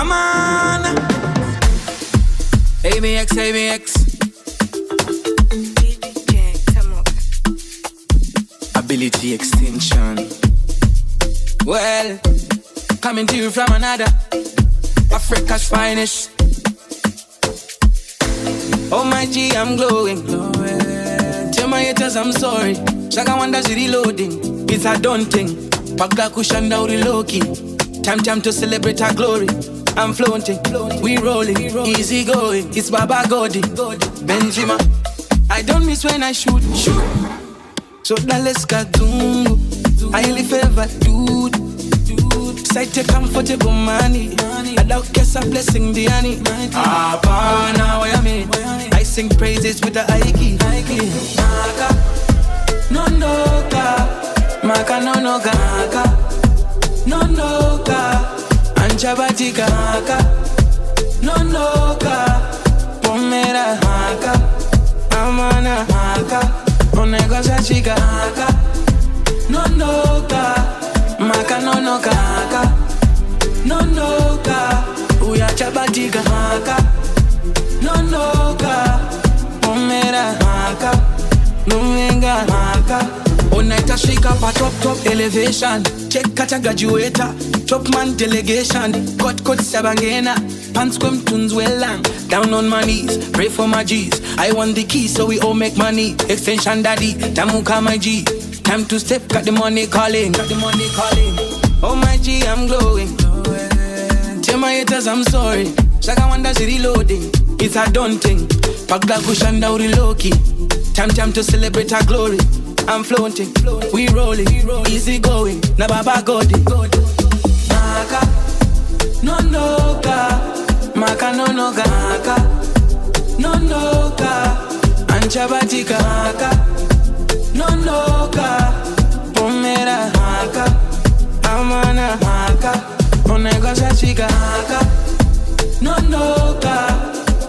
I'm on. ABX, ABX. DJ, come on. Ability extension. Well, coming to you from another Africa's finest. Oh my G, I'm glowing. Tell my haters I'm sorry. Shaka wonders reloading. It's a daunting. Pack the cushion down the low key. Time to celebrate our glory. I'm floating, we rolling, easy going. It's Baba Godi, Benzema. I don't miss when I shoot. So now let's go. I only favor dude. Site comfortable money. I don't guess a blessing the honey. Now I mean, I sing praises with the Ike. Maka no ka Anchabatika no ka Pomera haka Amana haka Onegosa chica haka no ka Maka no ka Uya chabatika haka no ka Pomera haka Numenga haka Onaita shake up a top elevation. Check kata graduator, top man delegation. Cut sabangena, pants come tunes well lang. Down on my knees, pray for my G's. I want the key so we all make money. Extension daddy, Tamuka my G. Time to step, got the money calling. Oh my G, I'm glowing. Tell my haters I'm sorry. Shaka wonders reloading. It's a daunting. Pack the cushion down the low key. Time to celebrate our glory. I'm floating, we rolling, easy going. Na Baba Godi, Maka no ka, Maka no ka, Anchabatika Maka no ka, Pomera Maka, Amana Maka, Onegosa chica Maka no ka,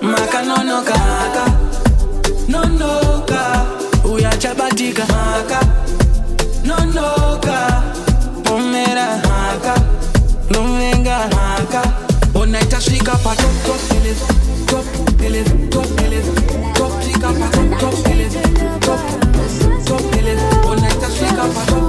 Maka no ka. Uya chabatika haka no ka Pomera haka Numenga haka Onaita shika pa top shika pa top Onaita shika pa top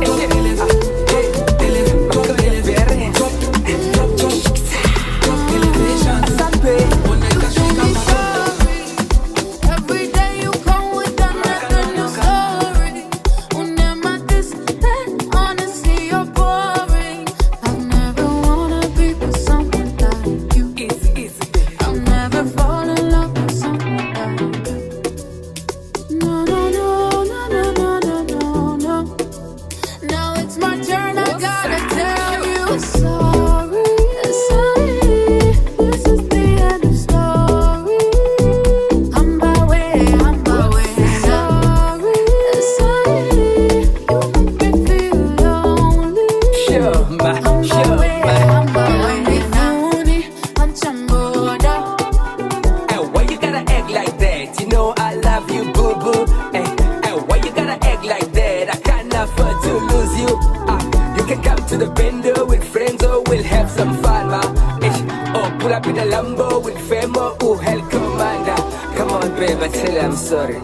I'm sorry.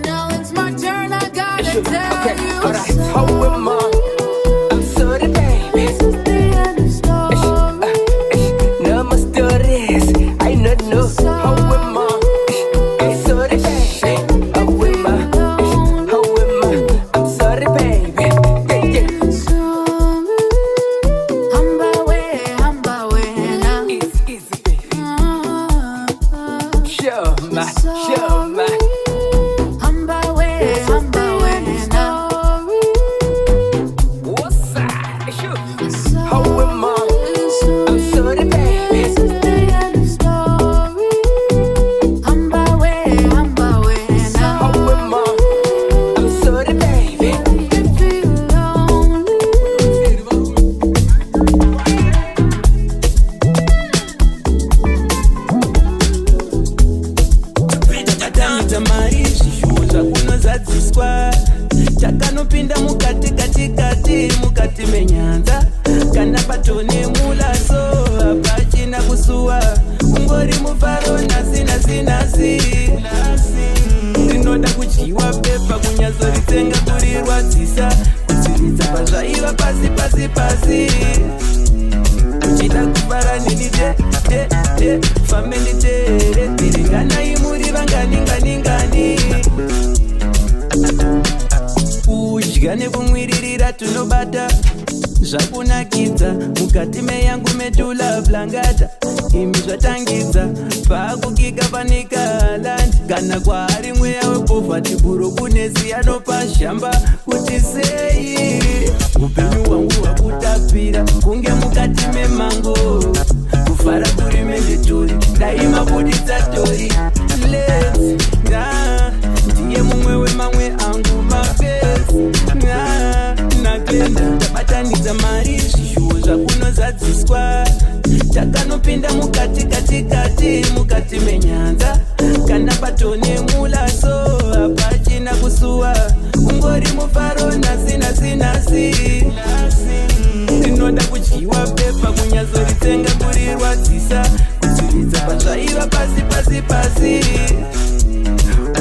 Now it's my turn, I gotta tell okay, you. Alright, how am I? I'm sorry, baby. This is the end of story. No more stories. I don't know how am I? I'm sorry, baby. How am I? I'm sorry, baby. Sorry. I'm by way now. It's easy, baby. Show my. I'm by way now. What's that? How am I? I'm sorry, baby. This is the end of story. I'm by way now. How am I? I'm sorry, baby. You feel lonely. takanopinda mukati menyanza kana patone mulaso apachina ungori mufaro nasi nasi nasi. Rinoda kudyiwa pepa kunyatsoritenga kurirwadzisa kutsiridza pazvaiva pasi pasi pasi. Uchida kufara nini de fambe nditere tiringanai muri vangani ngani ngani. Kudya nekumwiririra tunobata zvakunakidza mukati meyangu metula blangata. Imi zvatangidza pakukika panika landi kana kwaari mweya wepovhati buro kunesi anopa shamba kuti sei upenyu hwangu hwakutapira kunge mukati memango. Kufara kuri mendetori daima buditsatori leti ndiye mumwe wemamwe angu mafesi naklenda tabatanidza mari zvishuwo zvakunozadziswa. Takanopinda mukati katikati mukati menyanza kana patone mulaso hapachina kusuwa ungori mufaro nasi nasi nasi. Rinoda kudyiwa pepa kunyatsoritenga kurirwadzisa kutsiridza pazvaiva pasi pasi pasi.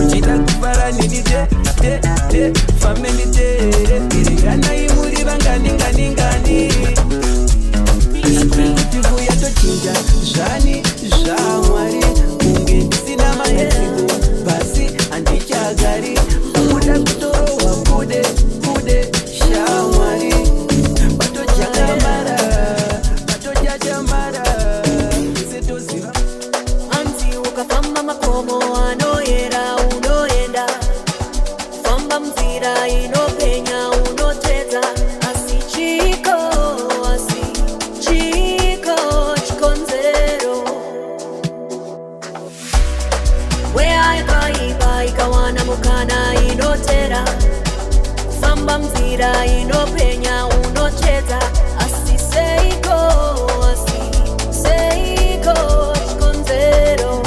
Uchida kufara nini de fambe nditere tiringanai muri vangani ngani ngani. Kuti yatochinja zvani zvamwari kunge ndisina maedziko basi handichagari kuda kutorohwa kude shamwari patojachamara setoziva Anzi ukafamba makomo anoyera unoenda, famba mzira inopenya unotedza, asi chiko chikonzero. Wea yakaipa ikawana mukana inotera, famba mzira inopenya unotedza, asi seiko chikonzero.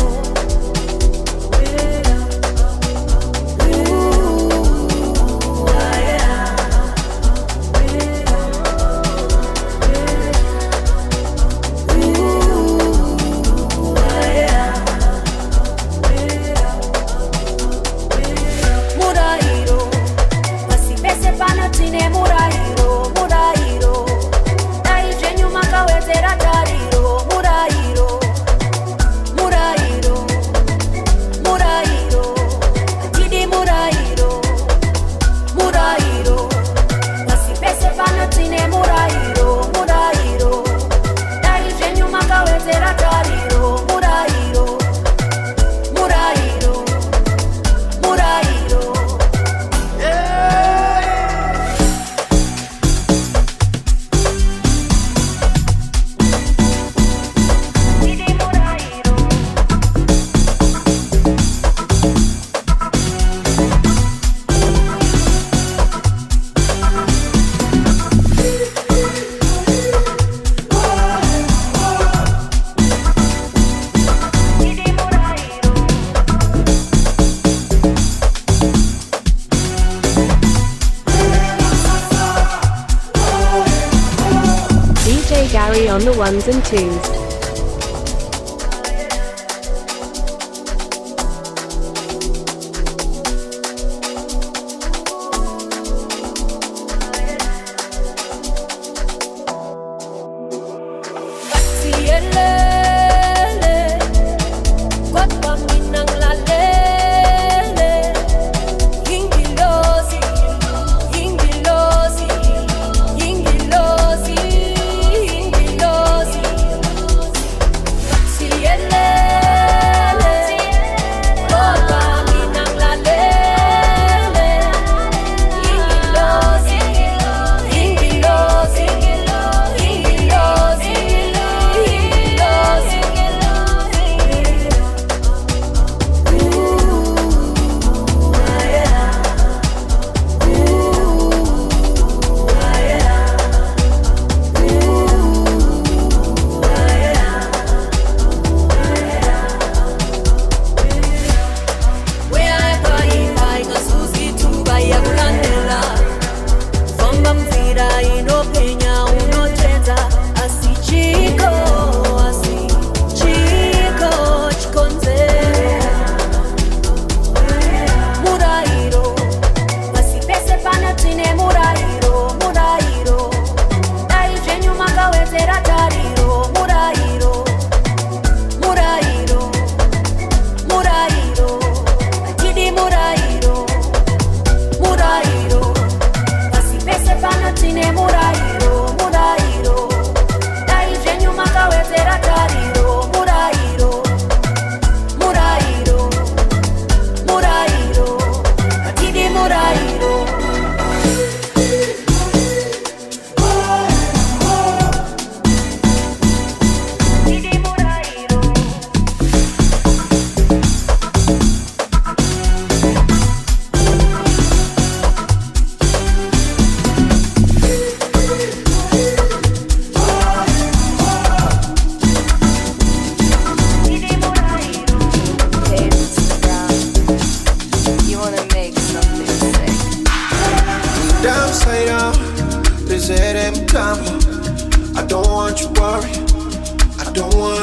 Murahiro, pasi pese pano tine murahiro, murahiro. Dai zvenyu makawedzera tariro, murahiro, murahiro, murahiro. Tidi murahiro, murahiro. Pasi pese pano tine murahiro, murahiro. Dai zvenyu makawedzera tariro, murahiro, murahiro, murahiro. DJ Gary on the ones and twos.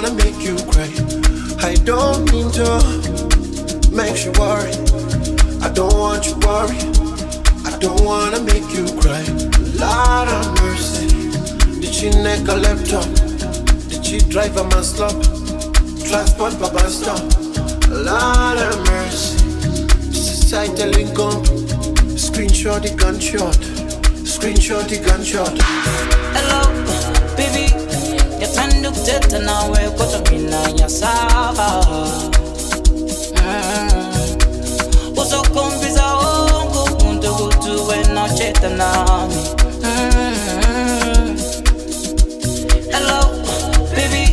wanna make you cry. I don't mean to make you worry. I don't want you worry. I don't wanna make you cry. Lord of mercy. Did she neck a laptop? Did she drive a man slop? Transport Baba stop. Lord of mercy. Societal income. Screenshot the gunshot. Screenshot the gunshot. Hello, baby. Yatandukuteta nawe koto mina yasaba. Uzokumbiza ongo muntu kutuwe na cheta nami. Hello, baby.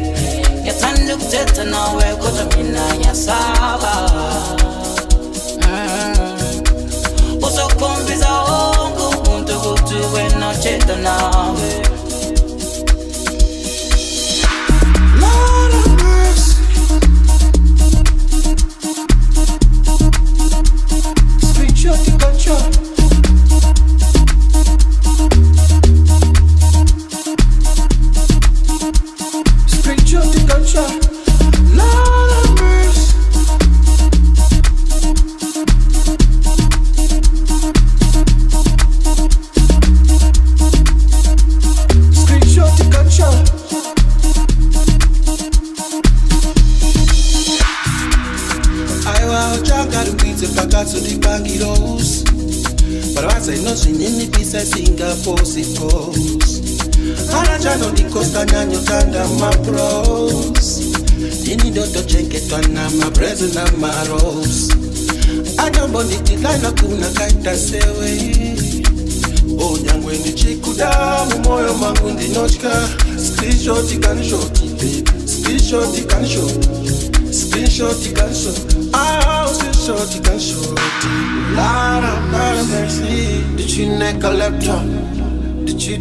Yatandukuteta nawe koto mina yasaba. Uzokumbiza ongo muntu kutuwe na cheta nami.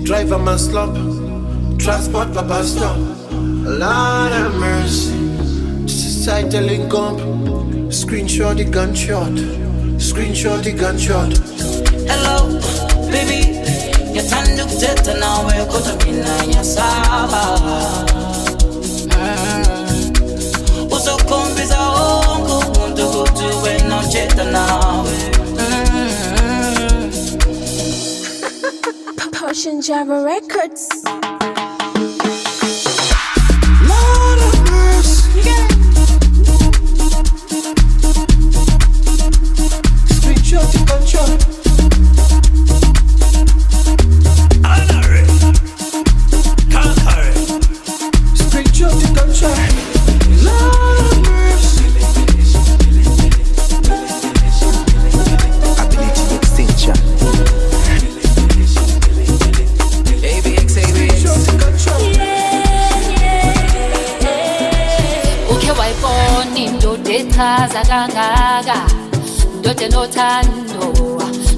Drive a man slump, transport Papa stop. Lord of mercy, societal income. Screenshot the gunshot, screenshot the gunshot. Hello, baby. Yatandukuteta nawe koto mina yasaba. Uzokumbiza ongo muntu kutuwe na cheta nawe. Potion Java Records. Lord of mercy, yeah. Screenshot the gunshot. Honor it, conquer it. Screenshot the gunshot. Lord of mercy. Ability extension. Chaza kangaka ndote nothando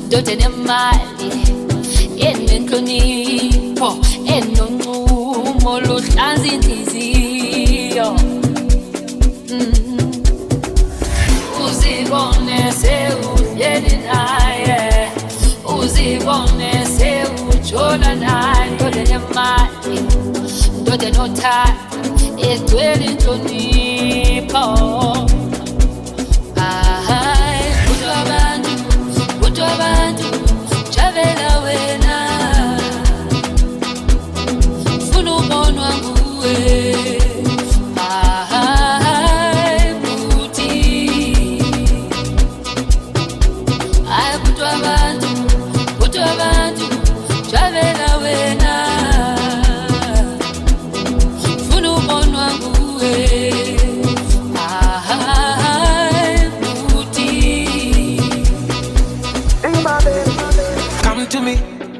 ndote nemali enenhlonipho enonqumo luhlanza inhliziyo uzibone sewuhleli naye uzibone sewujola naye ndote nemali ndote nothando egcwele inhlonipho.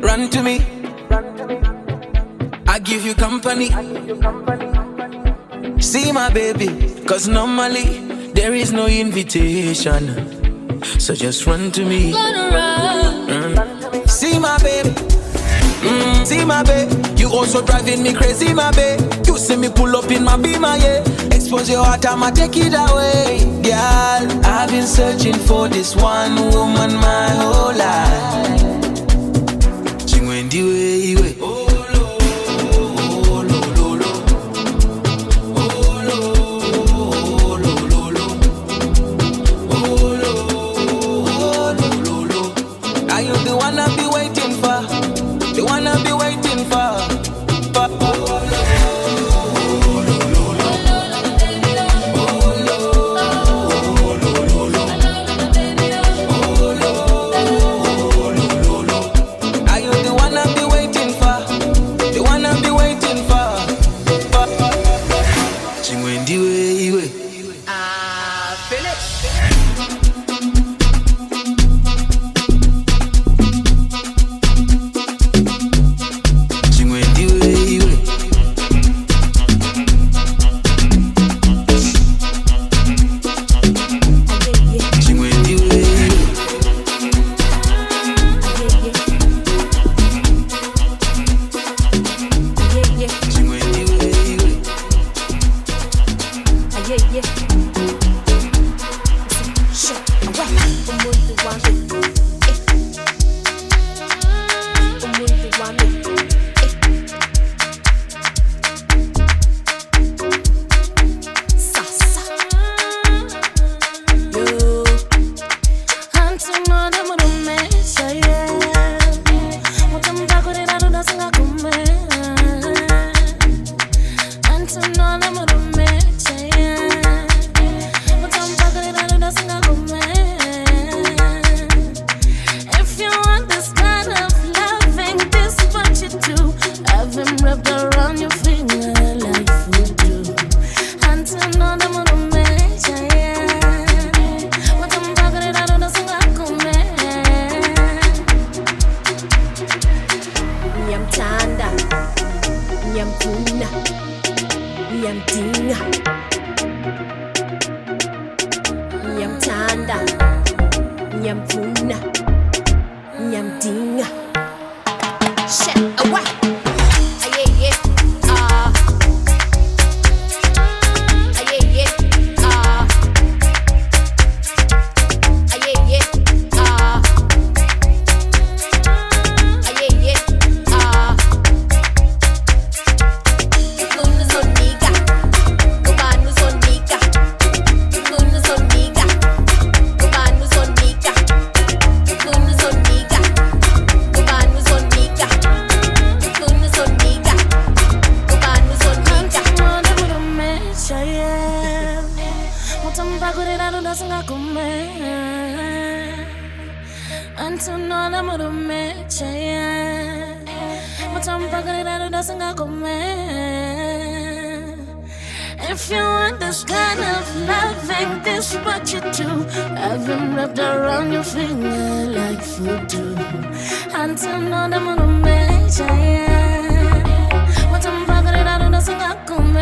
Run to me, I give you company. See my baby, cause normally there is no invitation. So just run to me. See my baby, see my baby. You also driving me crazy, my baby. You see me pull up in my Beamer, yeah. Expose your heart, I'ma take it away. Girl, I've been searching for this one woman my whole life. The way, oh lo, oh lo, lo, lo. Oh iwe. If you want this kind of loving, this is what you do. Have him wrapped around your finger like voodoo. Until no the moon makes what I'm talking about, I don't sing a come.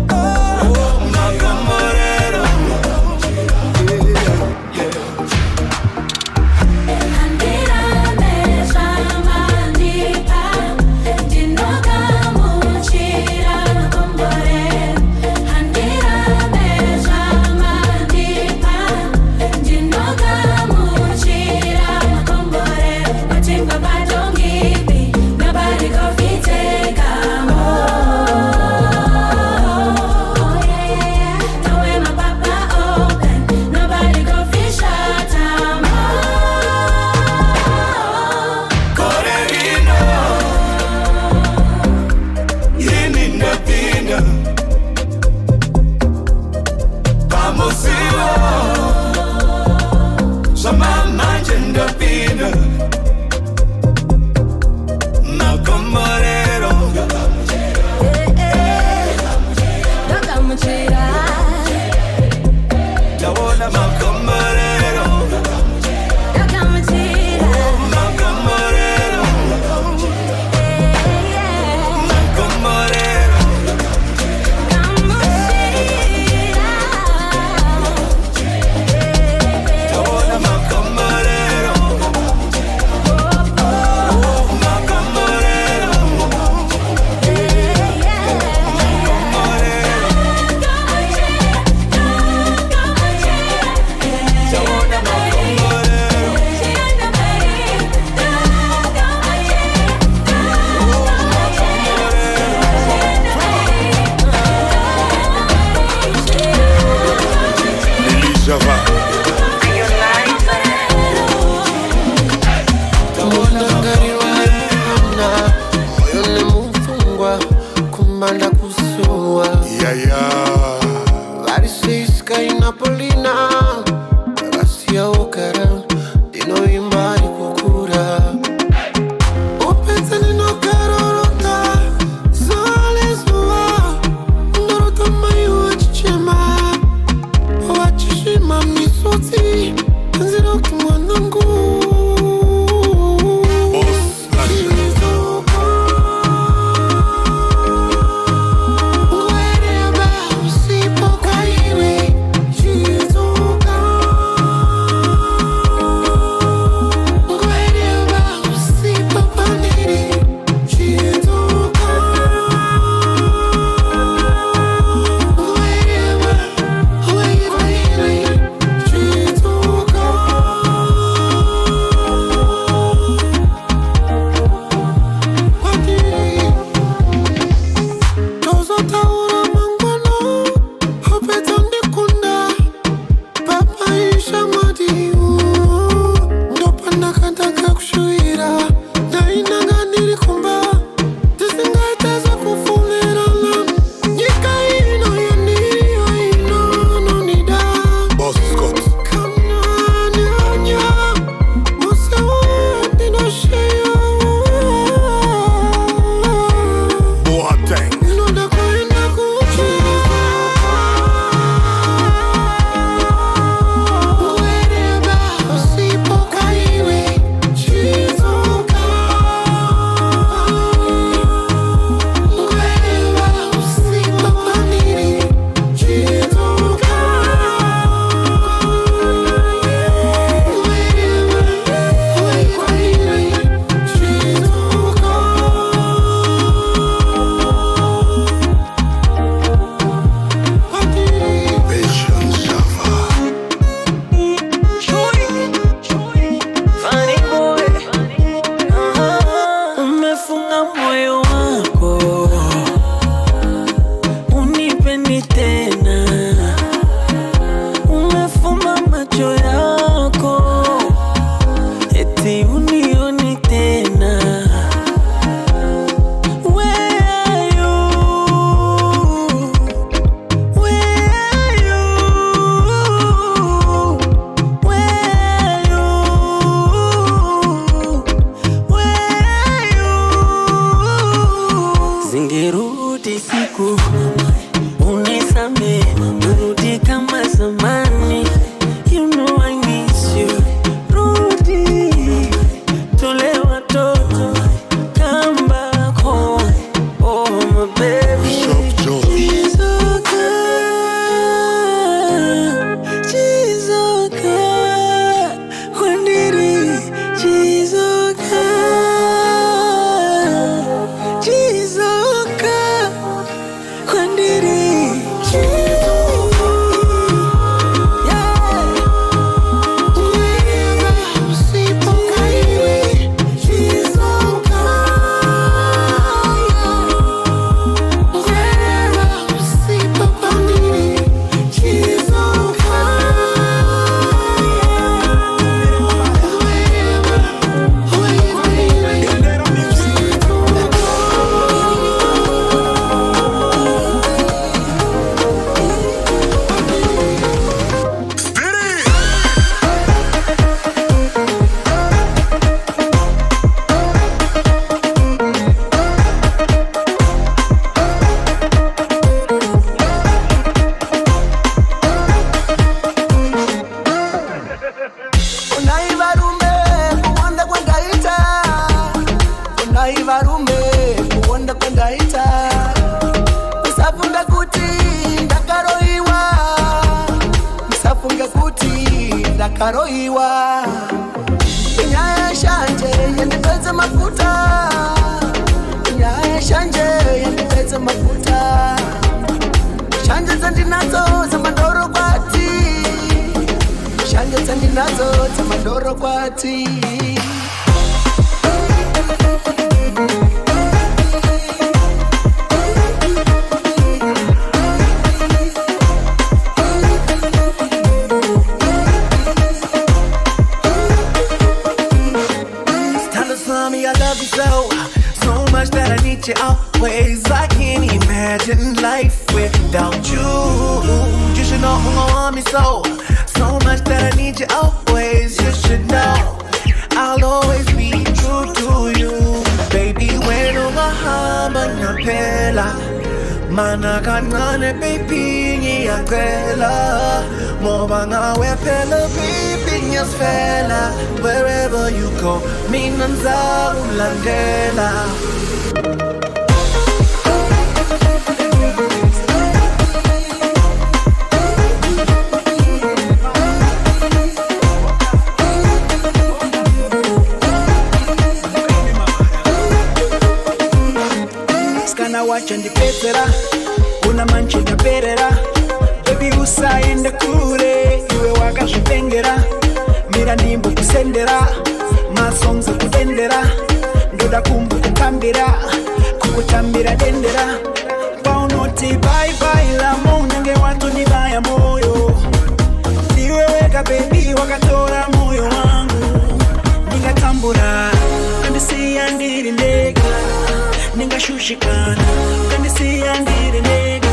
Oh varume kuwanda kwandaita musafunga kuti ndakaroiwa musafunga kuti ndakaroiwa inyaya shanje yandipedze mafuta inyaya shanje yandipedze mafuta shanje dzandinadzo dzamadoro kwati shanje dzandinadzo dzamadoro kwati So much that I need you always. I can't imagine life without you. You should know who want me so much that I need you always. You should know I'll always be true to you, baby. When umahamba ngempela mana kancane baby ngiyacela ngoba ngawe phela baby ngiyasifela. Wherever you go mina ngizakulandela. Skana wacha ndipetera una manche ndaperera baby usaende kure iwe wakazvipengera mira ndimbo kusendera masongs kudendera ndoda kumbu kukambira kukutambira dendera paunoti bye bye la munenge watu nibaya moyo ndiwe weka baby wakatora moyo wangu ningatambura kandisiya ndiri ndega ningashushikana kandisiya ndiri ndega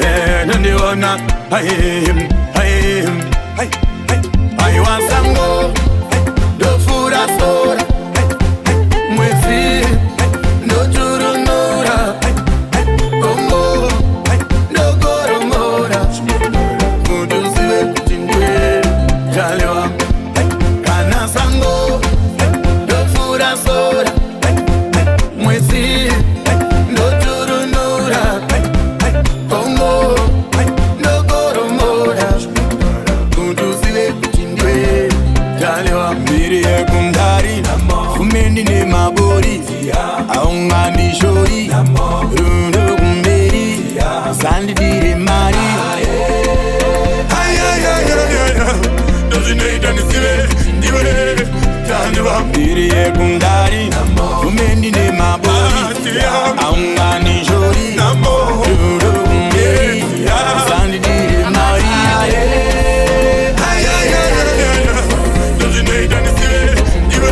Nandiona I want some more. Do food I soda. Mwezi no churunura. Kongo no goromora. Muduziwe kuchindwe jalewa. Kana sango do food I soda. Mwezi no churunura. Kongo no goromora. Muduziwe kuchindwe jalewa. Miri ekundari Kumendi ne mabori Aungani shori Rundo kumberi Sandi dire mari Dozineta nisiwe Ndiwe Tandiwa Miri ekundari Kumendi ne mabori Aungani shori Rundo kumberi Sandi dire mari Dozineta nisiwe Ndiwe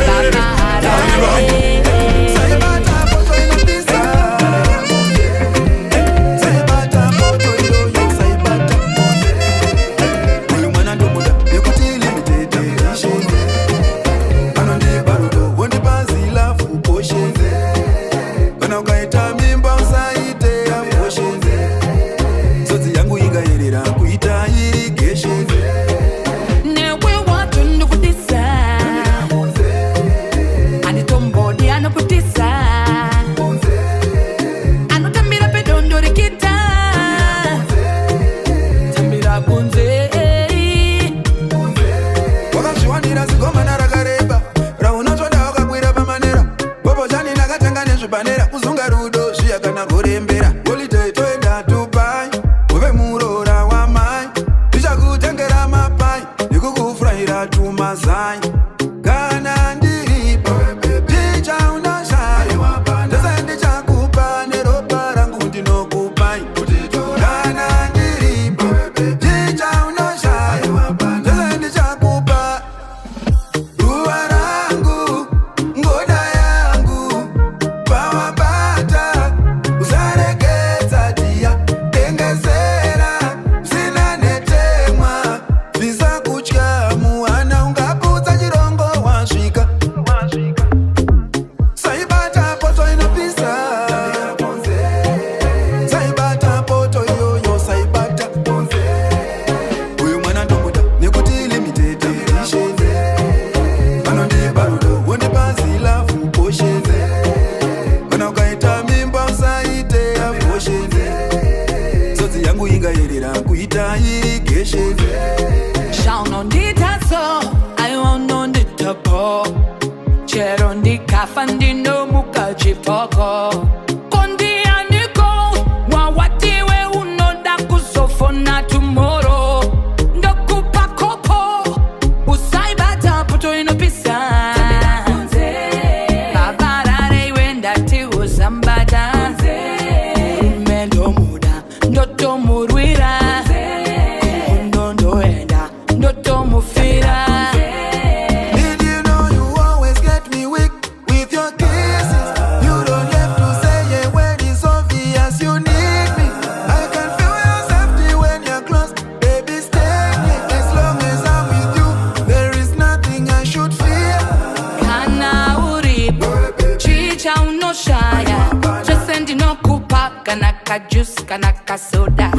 Juice kana kasoda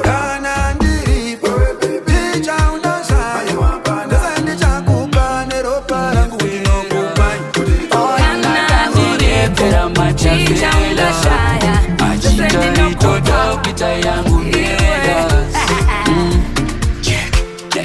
Kana ndiripo Picha unashaya Ndazandi chakupa Neropa rangu inokupai Kana ndiripo Picha unashaya Achita itoto Pita yangu neda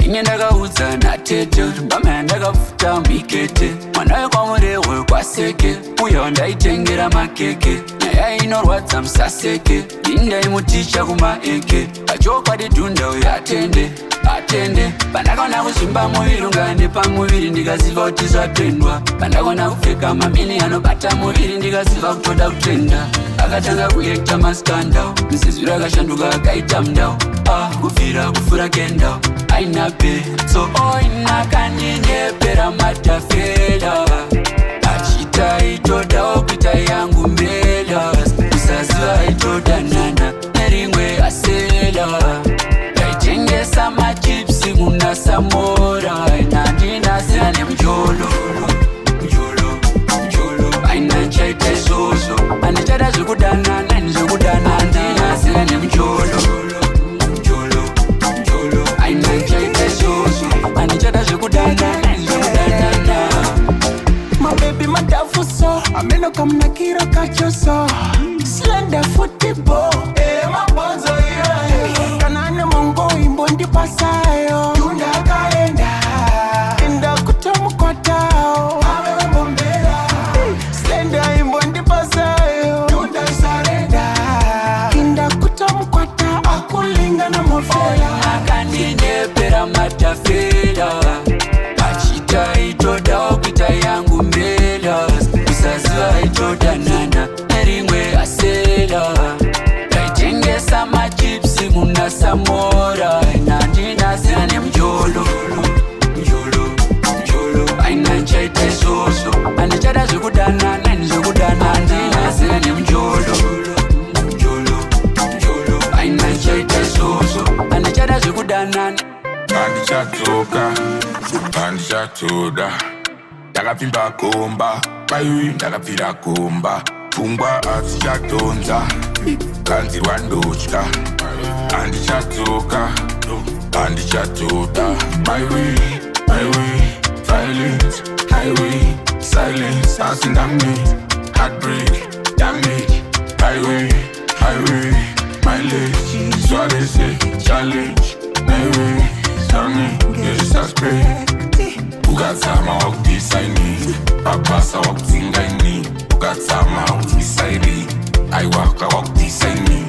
Nyendaka uza na tete Mbamendaka futa mbikete Mwanawe kwa murewe kwa seke Uyo ndaitengera makeke Naya inorwadza msaseke Inda imuticha kuma eke Achoka ditunda uya atende Pandakona kusimba muviri ungande pamuviri Ndikaziva kuti zvapendwa Pandakona kupfeka mamini anobata muviri Ndikaziva kutoda kutenda Akatanga kuekta maskandau Misizvi rakashanduka akaita mndau Kubvira kufura kendau Aina pe So oina kanyendepera matafela Achita itoda opita yangu mbela Usaziva itoda nana Neringwe asela Taitengesa machipsi muna samora. Nandina zane mjolo. Aina chaite zozo. Anichada zukudana, nani zukudana. Nandina zane mjolo. Aina chaite zozo. Anichada zukudana, nani zukudana. My baby, my dafu so ameno kamna kira kachoso. Slender football. My bonzo yeah. Kanane mongo imbondi pasayo. Tunda kaenda. Inda kutamu kwatao. Awe bombera. Slender imbondi pasayo. Tunda sarenda. Inda kutamu kwata. Akulinga na mofela. Akanine pera matafela. Achita itoda okita yangu mbela. Usazua itoda nana. Neringwe asela. Taitengesa machipsi muna samora. Nandina zane mjolo. Aina chaite zozo. Anichada zukudana, nani zukudana. Nandina zane mjolo. Aina chaite zozo. Anichada zukudana. Andichatoka, andichatoda. Ndakapimba komba, paiwi ndakapfira komba. Pfungwa adzichatonza, kanzirwa ndotya. Andichatoka, andichatoda. Paiwi, violence, highway, silence, asindami, heartbreak, damage. Highway, mileage, so they say, challenge, my way. Yes, I spray. Ugatsama wakudisaini, babasa wakutingaini. Ugatsama wakudisaini, aiwaka wakudisaini.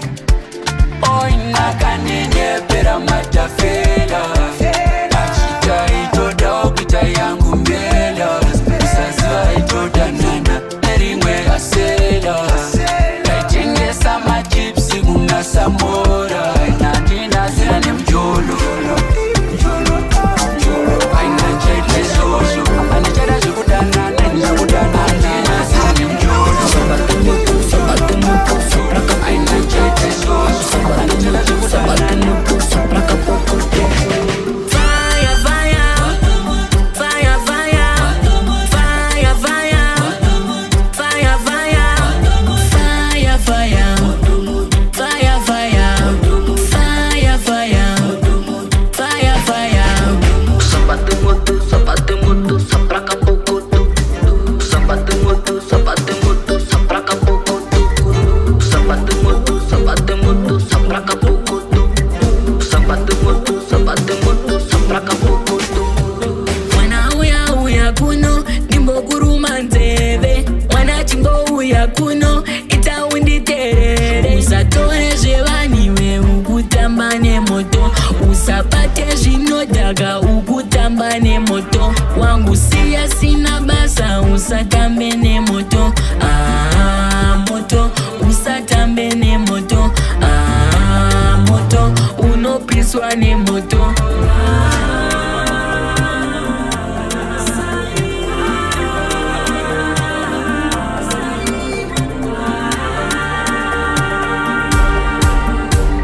Oina kanine pera matafela. Achita itoda okita yangu mbela. Usazua itoda nana, neringwe asela. Taitengesa machipsi muna samora. Nandina zane mjolo. Aina chaite zozo. Anichada zukudana, nani zukudana. Nandina zane mjolo. Aina chaite zozo. Anichada zukudana. Fire, fire. Fire, fire. Fire, fire. Fire, fire. Fire, fire. Fire, fire. Fire, fire. Fire, fire. Sapate moto, sapraka pokoto. Sapate moto, sapraka pokoto. Sapate moto, sapraka pokoto. Sapate moto, sapraka pokoto. Mwana uya kuno, nimbo kuruma nzeve. Mwana chingo uya kuno, itawindi terere. Usatore zvevaniwe ukutamba nemoto. Usapate zvinodhaka ukutamba nemoto. Wangu siya sina basa, usatambe nemoto. Moto, usatambe nemoto. Moto, unopiswa nemoto.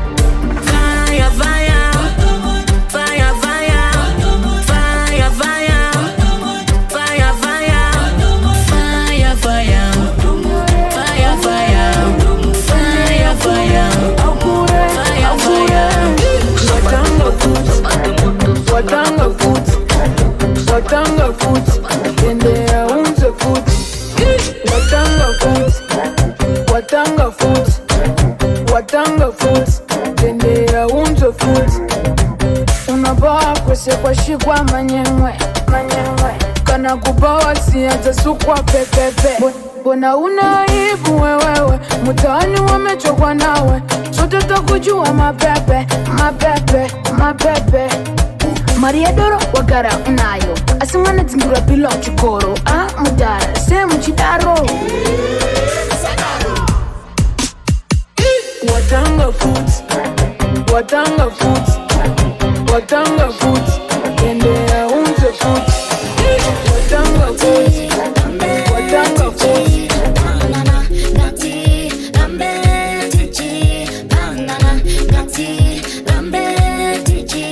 Fire, fire. Fire, fire. Fire, fire. Fire, fire. Fire, fire. Fire, fire. Fire, fire. Fire, fire. Watanga foot, endea unze foot. Watanga foot, endea unze foot. Unabawa kwese kwa shikwa manyemwe. Kana kubawa siya sukwa pepepe. Bona unaibu wewewe, mutani wamechokwa nawe. Sote takujua mapepe. Maria Doro wagara unayo. Asimwana tingura bilo chukoro. Mudara, semu chidaro. Watanga foot, endea unze foot. Watanga foot. Gati, lambe, tiji,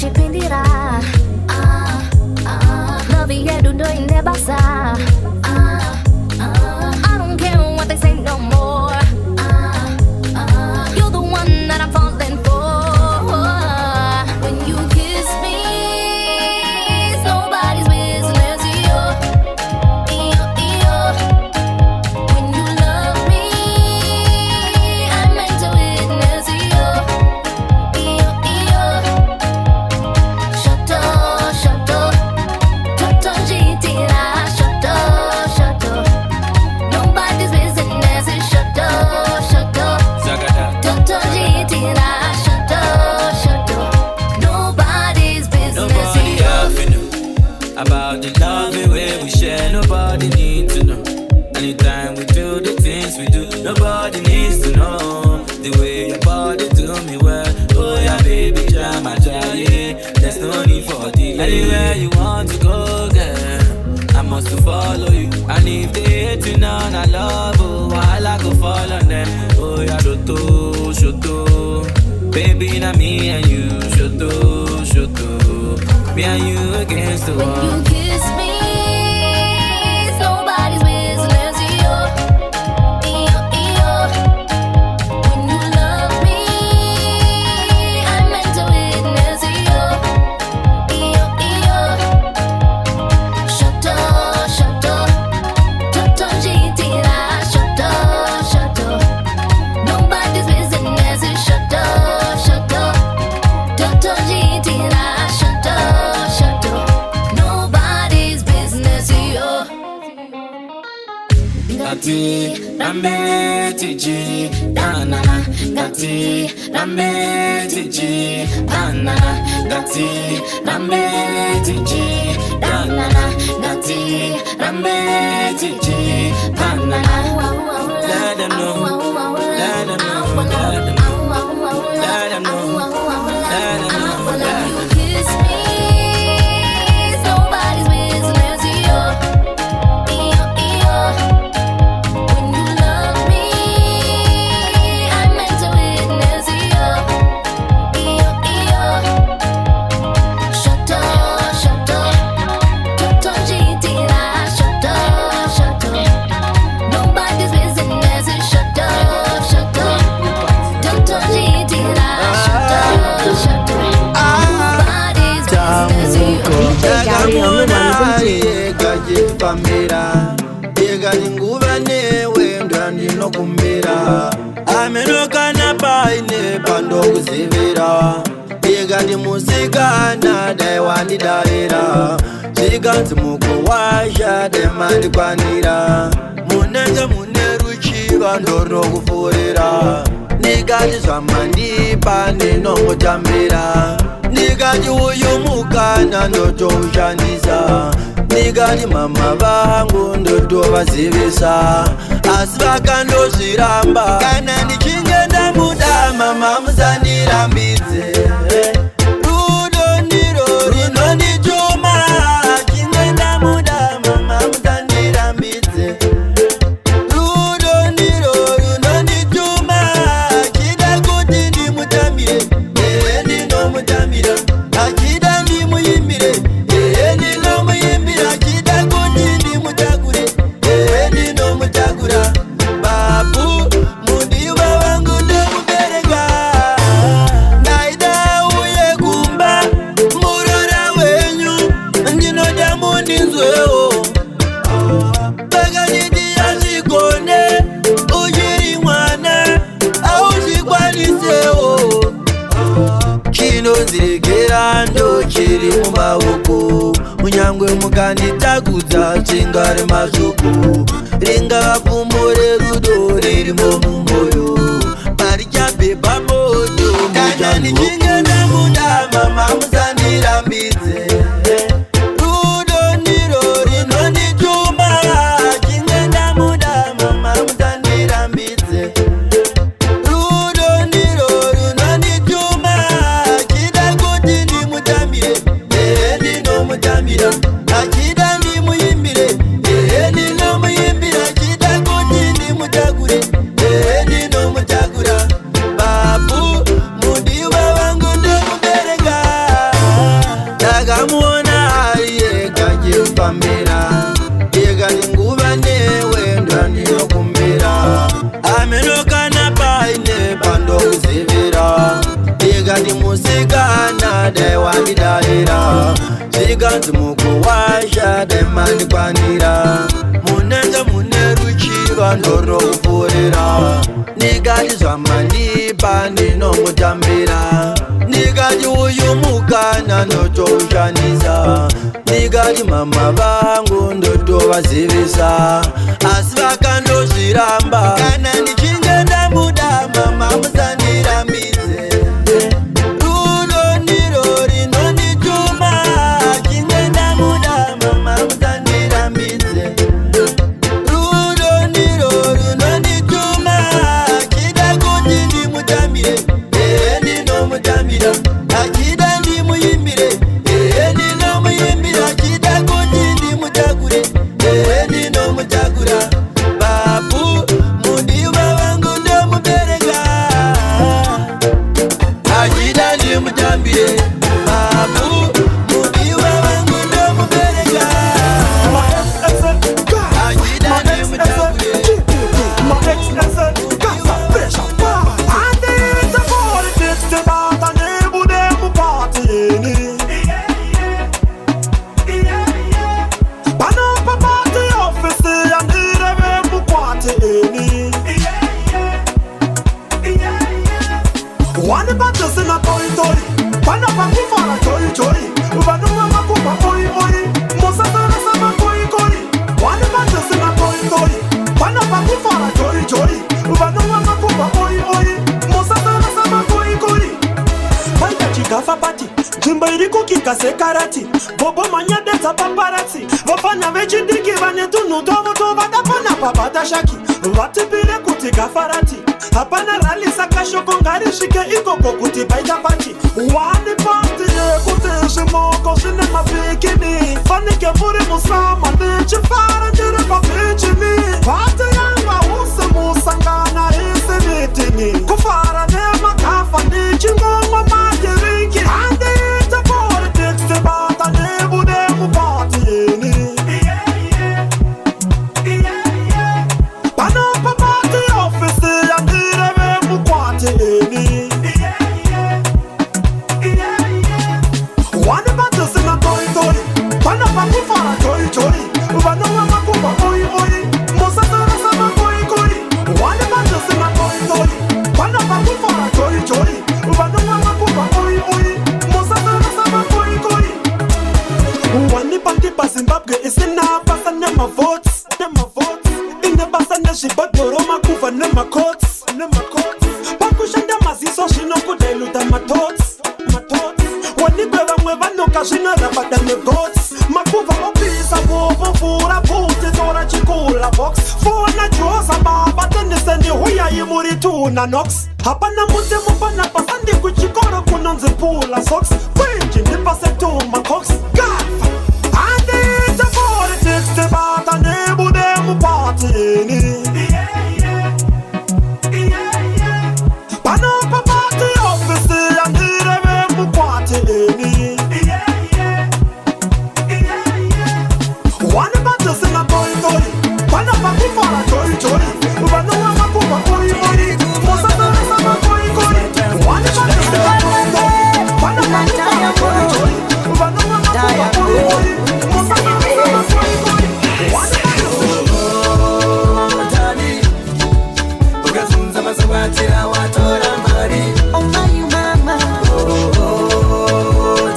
uchipindira love yedu ndo inebasa I don't care what they say no more. You're the one that I'm falling for. When you kiss me, it's nobody's business. When you love me, I'm meant to witness. Shut up, shut up. Toto jitira, shut up, shut up. Nobody's business. Shut up, shut up. Toto jitira, shut up, shut up. Nobody's business. Nobody having know about the love and way we share. Nobody needs to know. Anytime we do the things we do, nobody needs to know the way your body do me well. Oh yeah, baby, jam my yeah. There's no need for delay. Anywhere you want to go, girl, I must follow you. And if they hate you now, I love you. While I go fall on them. Oh yeah, shoto, shoto. Baby, now me and you, shoto, shoto. Me and you against the When wall. you kiss me, it's nobody's business. When you love me, I'm meant to witness. Shut up, shut up. Toto jitira, shut up, shut up. Nobody's business. Shut up, shut up. Toto jitira, shut up, shut up. Nobody's business. Gati, rametiji, danana. Gati, rametiji, danana. Gati, rametiji, danana. Gati, rametiji, danana. Let them know, let them know, let them know, let them know, let them know, let them know. Kiss me, it's nobody's business. When you love me, I'm meant to witness. Shut up, shut up. Toto jitira, shut up, shut up. Nobody's business. Shut up, shut up. Toto jitira, shut up, shut up. Nobody's Pamela, ega ninguva newe ndandino kumbira amenoka na paine pando kuzivira ega ndi musikana dai wandidaira ziganzi muko washa demandi kwanira munenge mune ruchiva ndorino kufurira nigati zvamandipa ndinomutambira nigati uyu mukana ndotoushandisa nigati mama vangu ndotovazivisa asi vakandozviramba kana ndichinge ndamuda mama musandirambidze rudo ndiro runondituma chinge ndamuda mama musandirambidze rudo ndiro runondituma chida kuti ndimutambire ndinomutambira achida ndimuyimbire ndinomuyimbira achida kuti ndimutakure ndinomutakura babu mudiwa wangu ndomubereka ndaida uye kumba murora wenyu ndinoda mundinzwewo pakatiti azvigone uchiri mwana auzvikwanisewo chinonziregera ndochiri mumaoko munyangwe mukanditakudza zvingari mazvuku ringava pfumbo rerudo ririmo mumwoyo marichapeba moto kana ndichinge ndamuda mama musandirambidze rudo ndiro rinondituma chinge ndamuda mama musandirambidze rudo ndiro runondituma chida kuti ndimutambire ndinomutambira achida ndimuyimbire ndinomuyimbira chida kuti ndimutakure ndinomutakura babu mudiwa wangu Pamenokana paine pandokuzivira ikati musikana dai wandidaira zvikanzi mukuwasha dai mandikwanira munenge mune ruchiva ndorokupurira nikati zvamandipa ndinongotambira nikati uyu mukana notoushanisa nikati mama vangu ndotovazivisa asi vakandozviramba kana ndichinge ndamuda mama musandirambidze rudo ndiro rinondituma achinge ndamuda mama musandirambidze rudo ndiro rinondituma achida kuti ndimutambire ndinomutambira achida ndimuimbire ndinomuimbira achida kuti ndimutakure ndinomutakura babu mudiwa wangu ndomubereka achida ndimutambire babu mudiwa wangu ndomubereka achida ndimutakure One battles in a toy toy, one of a kufara toy toy, Ubanuma Makupa oi oi, Mosatana Sama koi koi. One battles in a toy toy, one of a kufara toy toy, Ubanuma Makupa oi oi, Mosatana Sama koi koi. Baita chikafa pati, jimba iriku kikase karati, Bobo manya deta paparazzi, Vafanya vechindiki vanetunu dovo tova dapana papata shaki, Vatipire kutika farati. Hapana rali saka shoko ngari shike ikoko kuti baita pati. Wani pati ye kuti shimoko shine mabikini. Fanike muri musama nichi fara njiri papichini. Pati yanga use musangana isi mitini. Kufara nema kafa nichi ngongwa majirinki. Andi ita politics tibata nebude mupati yini. Pano papati office one battles in a toy toy, one of a kufara toy toy, Ubanoma Makupa oi oi, Mosatana Sama koi koi. One battles in a toy toy, one of a kufara toy toy, Ubanoma Makupa oi oi, Mosatana Sama koi koi. One party pa Zimbabwe is in a basa nema votes, in the basa neshi Roma kuva nema coats, Pakushanda maziso shino kudeluta matots. Wanibela mwevanoka shina rabada ne goats. Makuva opisa wovo fura puti tora chikula box. Fona josa baba tenesendi huya imuri tuna nox. Hapana mute mupana pasandi kuchikoro kunonzi pula socks. Kwenji nipase tuma cox. Gafa andi ita politics tibata nebude mupatini. Pano papati office yandireve mukwatini. One battles in a toy toy, one of a kufara toy toy, Ubanuma Makupa oi oi, Mosatana Sama koi koi. One battles in a toy toy, one of a kufara toy toy, Ubanuma Makupa oi oi, Mosatana Sama koi koi. One battles in a Ukazunza watora mari. Oh my mama.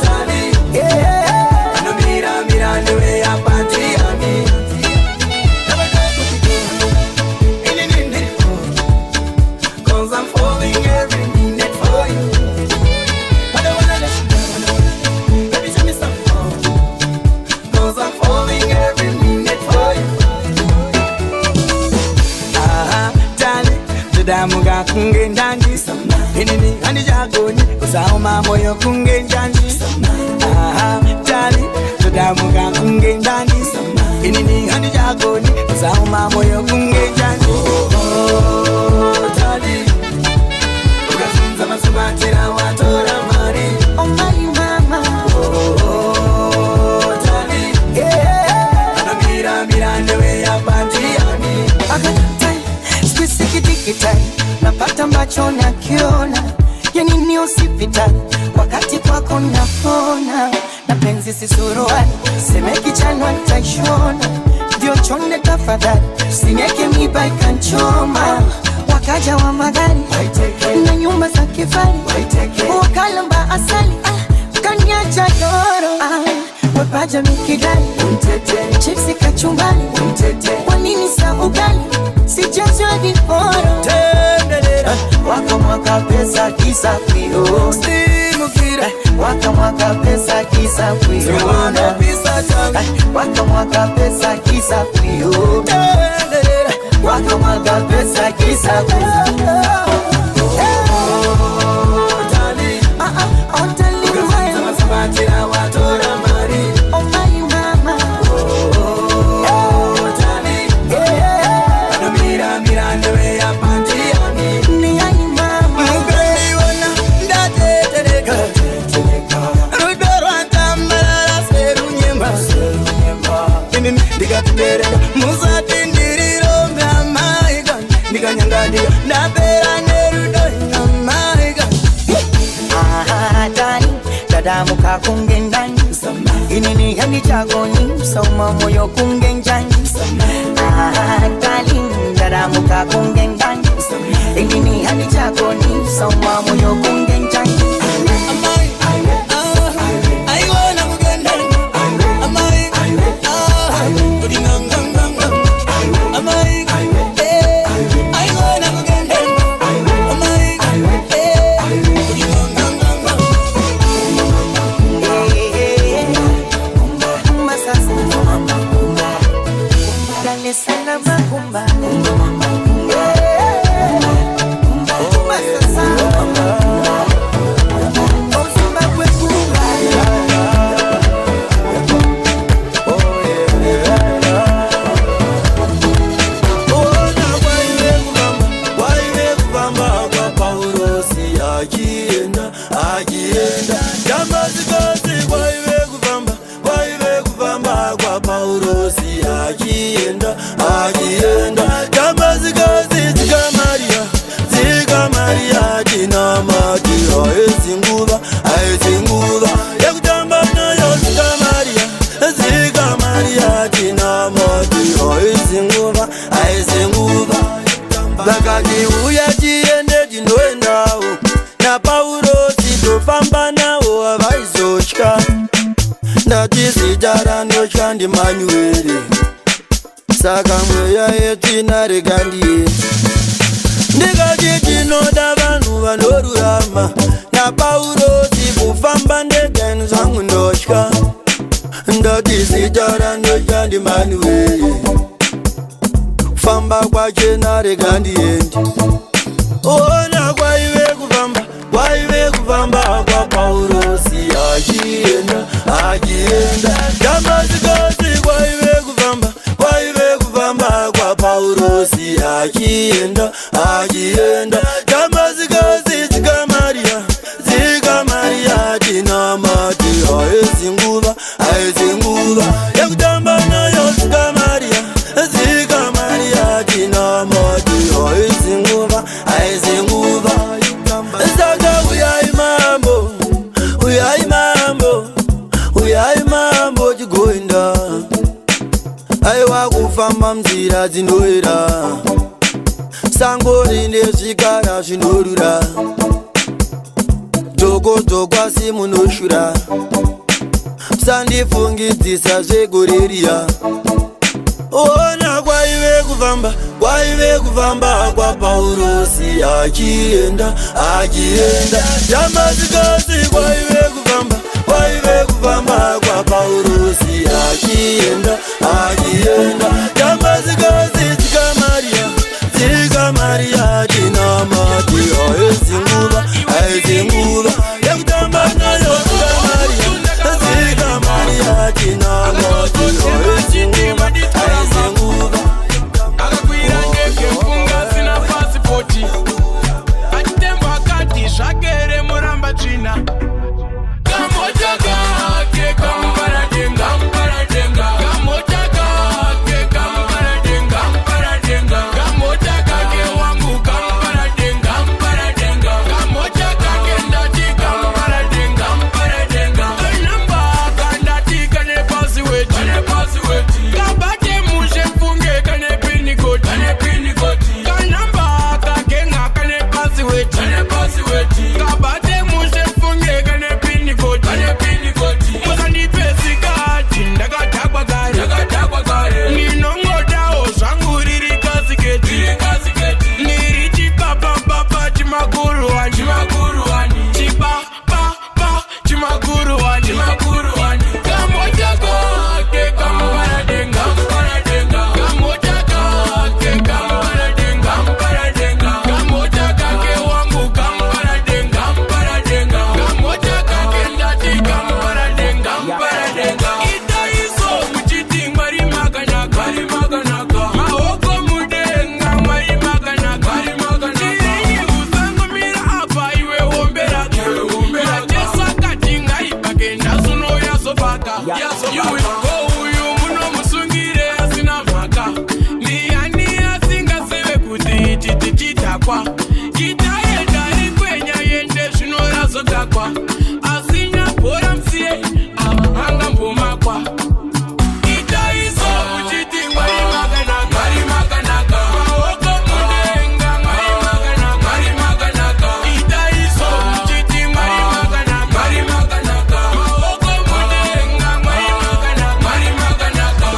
Tani. Yeah. Ano mira niwe ya pati ami. Cause I'm falling every minute for you. I don't wanna let you go. Baby, tell me something. Cause I'm falling every minute for you. Damuga kunge njanji inini andi jagoni usauma moyo kunge njanji tali damuga kunge njanji inini andi jagoni usauma moyo kunge njanji tali ukazunza masubatira watora mari. Oh my mama. Tali yeah. Ano mira newe ya panti ami. Squishy kitty dakitari, napata macho na kiona, yani ni hospitali, wakati kwako napona. Na penzi si suruali, seme kichano nitaishona, ndio chonde tafadhali, usinieke miba ikanchoma. Wakaja wa magari, na nyumba za kifari, wakalamba asali, kaniacha doro. Wepaja mikidali, chipsi kachumbali, kwa nini sa ugali, sijazwa viporo. Waka mwaka pesa kisa kuyo, waka mwaka pesa kisa kuyo, waka mwaka pesa kisa kuyo, waka mwaka pesa kisa kuyo. Dada muka kungendani, inini yani chagoni, sauma moyo kungenjani. Darling, dada muka kungendani, inini yani chagoni, sauma moyo kungenjani. Ndi manuere saka mweya yetu inaregandiye ndikati tinoda vanhu vanorurama na Paulo tikufamba ndegani zvangu ndotya ndati zita ndotya ndi manuere famba kwache naregandiendi ona kwaive kufamba kwa Paulo si achienda Damasikosi kwaive kufamba kwa Paulo si achienda Damasikosi zika Maria dinamati aizi nguva yakutamba nayo zika Maria dinamati aizi nguva saka uyai mambo chigoinda aiwa kufamba mzira dzinoera sango rine zvikara zvinorura dzogo asi munoshura sandifungidzisa zvegoreriya ona kwaive kufamba kwa Paulo si achienda Damasikosi kwaive kufamba kwa Paulo si achienda Damasikosi zika Maria dinamati aizi nguva yakutamba nayo zika Maria dinamati aizi nguva akakwira ndege mpunga sina pasipoti achitemba akati zvagere muramba tsvina kamota kake kamparadenga kamota kake kamota kake wangu kwa Gita yenda ikwenya yende shinora zoga kwa Asinya pora msie anga mbuma kwa Gita iso uchiti ngwari maganaka Ngwari maganaka Maoko mundenga ngwari maganaka Ngwari maganaka Gita iso uchiti ngwari maganaka Ngwari maganaka Maoko mundenga ngwari maganaka Ngwari maganaka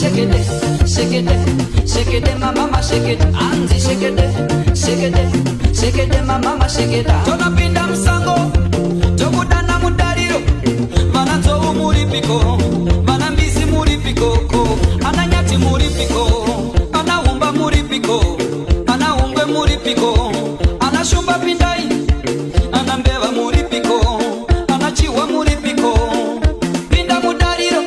shake it, shake it, shake it, my mama shake it. Anzi shake it, shake it, shake it, my mama shake it. Tonapinda msango, tokudana mudariro, mananzo umuripiko, manambizi muripiko, ananyati muripiko, anahumba muripiko, anahungwe muripiko, anashumba pindai, anambeva muripiko, anachiwa muripiko, pinda mudariro,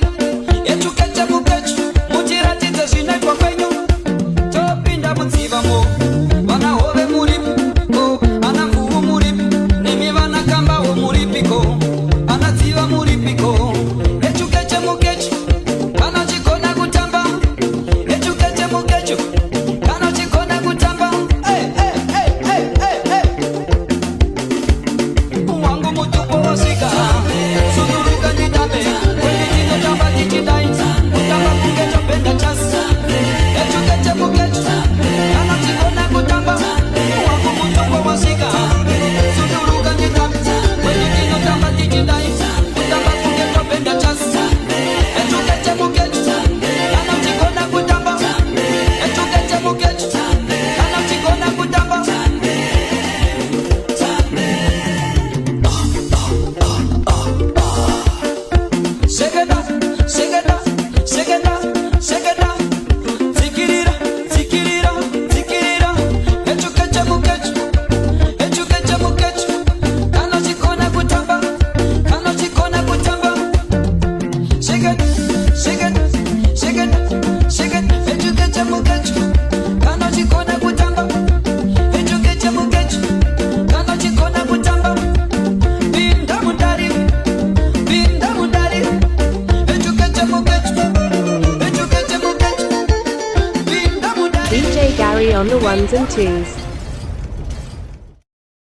echukeche mukechu, mutiratize zvinekwa kwenyu, topinda mudzivamo, vanahove muripiko, anamvuvu muripiko, nemi vanakambawo muripiko, anadziva muripiko, echukeche mukechu, kana chikona kutamba, echukeche mukechu, kana chikona kutamba, wangu mutupo wasika, suduruka nidame, kwenye jino tamba jijidai, utamba kukecho penda chasi, echukeche mukechu, kana chikona kutamba, wangu mutupo wasika, suduruka nidame, kwenye jino tamba jijidai, utamba kukecho penda chasi, echukeche mukechu, kana chikona kutamba, echukeche mukechu, kana chikona kutamba. Shake it up, shake it up, shake it up, shake it up. Zikirira, zikirira, zikirira. Echukeche mukechu, echukeche mukechu. Kana chikona kutamba, kana chikona kutamba. Shake it, shake it, shake it, shake it. Echukeche mukechu, kana chikona kutamba. Echukeche mukechu, kana chikona kutamba. Pinda mudari, pinda mudari. DJ Gary on the ones and twos.